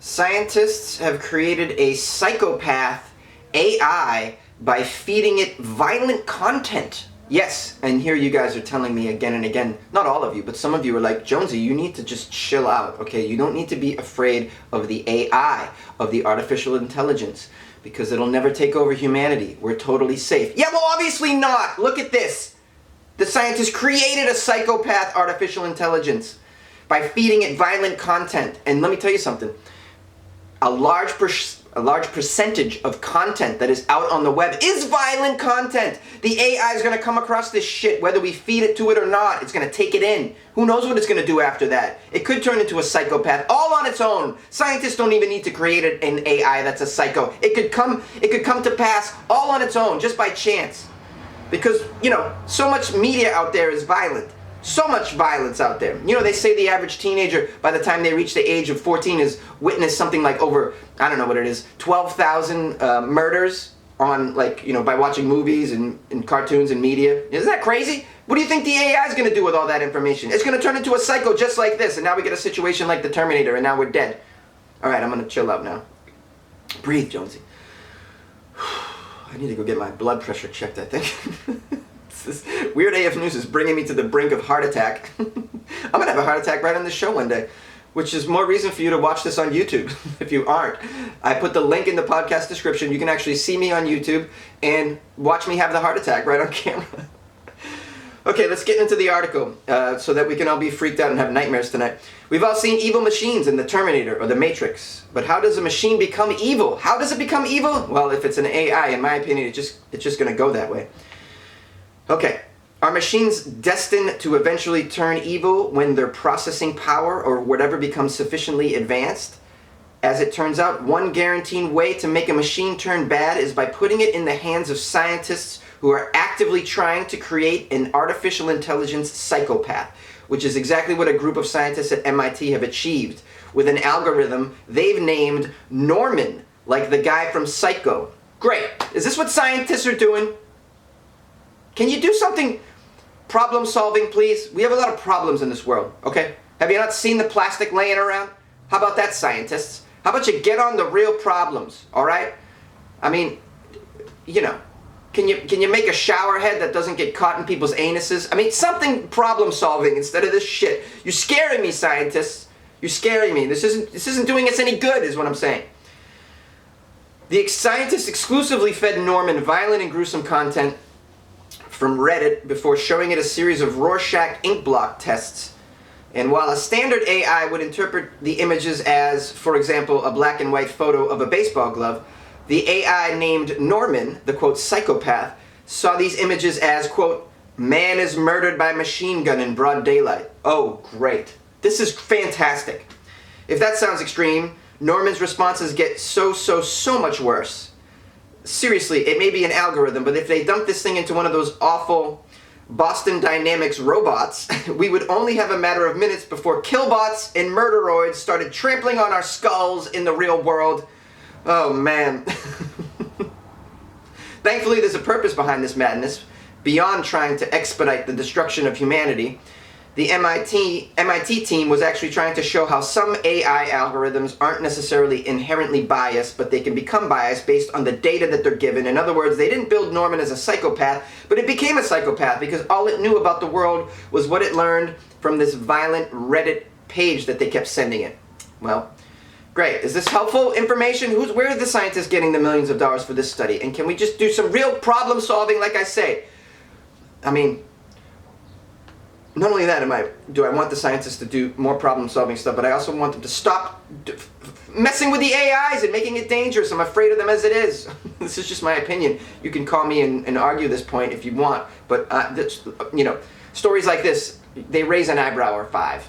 Scientists have created a psychopath AI by feeding it violent content. Yes, and here you guys are telling me again and again, not all of you, but some of you are like, Jonesy, you need to just chill out, okay? You don't need to be afraid of the AI, of the artificial intelligence, because it'll never take over humanity. We're totally safe. Yeah, well, obviously not. Look at this. The scientists created a psychopath artificial intelligence by feeding it violent content. And let me tell you something. A large percentage of content that is out on the web is violent content. The AI is going to come across this shit whether we feed it to it or not. It's going to take it in. Who knows what it's going to do after that? It could turn into a psychopath all on its own. Scientists don't even need to create an AI that's a psycho. It could come to pass all on its own just by chance. Because, you know, so much media out there is violent. So much violence out there. You know, they say the average teenager, by the time they reach the age of 14, has witnessed something like over, I don't know what it is, 12,000 murders on, like, you know, by watching movies and cartoons and media. Isn't that crazy? What do you think the AI is going to do with all that information? It's going to turn into a psycho just like this, and now we get a situation like the Terminator, and now we're dead. All right, I'm going to chill out now. Breathe, Jonesy. I need to go get my blood pressure checked, I think. This weird AF news is bringing me to the brink of heart attack. I'm going to have a heart attack right on this show one day, which is more reason for you to watch this on YouTube if you aren't. I put the link in the podcast description. You can actually see me on YouTube and watch me have the heart attack right on camera. Okay, let's get into the article so that we can all be freaked out and have nightmares tonight. We've all seen evil machines in the Terminator or the Matrix, but how does a machine become evil? How does it become evil? Well, if it's an AI, in my opinion, it's just going to go that way. Okay, are machines destined to eventually turn evil when their processing power or whatever becomes sufficiently advanced? As it turns out, one guaranteed way to make a machine turn bad is by putting it in the hands of scientists who are actively trying to create an artificial intelligence psychopath, which is exactly what a group of scientists at MIT have achieved with an algorithm they've named Norman, like the guy from Psycho. Great. Is this what scientists are doing? Can you do something problem solving, please? We have a lot of problems in this world, okay? Have you not seen the plastic laying around? How about that, scientists? How about you get on the real problems, all right? I mean, you know, can you make a shower head that doesn't get caught in people's anuses? I mean, something problem solving instead of this shit. You're scaring me, scientists. You're scaring me. This isn't doing us any good, is what I'm saying. The scientists exclusively fed Norman violent and gruesome content from Reddit before showing it a series of Rorschach ink blot tests. And while a standard AI would interpret the images as, for example, a black and white photo of a baseball glove, the AI named Norman, the quote psychopath, saw these images as, quote, man is murdered by machine gun in broad daylight. Oh, great. This is fantastic. If that sounds extreme, Norman's responses get so much worse. Seriously, it may be an algorithm, but if they dump this thing into one of those awful Boston Dynamics robots, we would only have a matter of minutes before killbots and murderoids started trampling on our skulls in the real world. Oh, man. Thankfully, there's a purpose behind this madness. Beyond trying to expedite the destruction of humanity, the MIT team was actually trying to show how some AI algorithms aren't necessarily inherently biased, but they can become biased based on the data that they're given. In other words, they didn't build Norman as a psychopath, but it became a psychopath because all it knew about the world was what it learned from this violent Reddit page that they kept sending it. Well, great. Is this helpful information? Where are the scientists getting the millions of dollars for this study? And can we just do some real problem solving like I say? I mean, not only that do I want the scientists to do more problem-solving stuff, but I also want them to stop messing with the AIs and making it dangerous. I'm afraid of them as it is. This is just my opinion. You can call me and argue this point if you want, but you know, stories like this, they raise an eyebrow or five.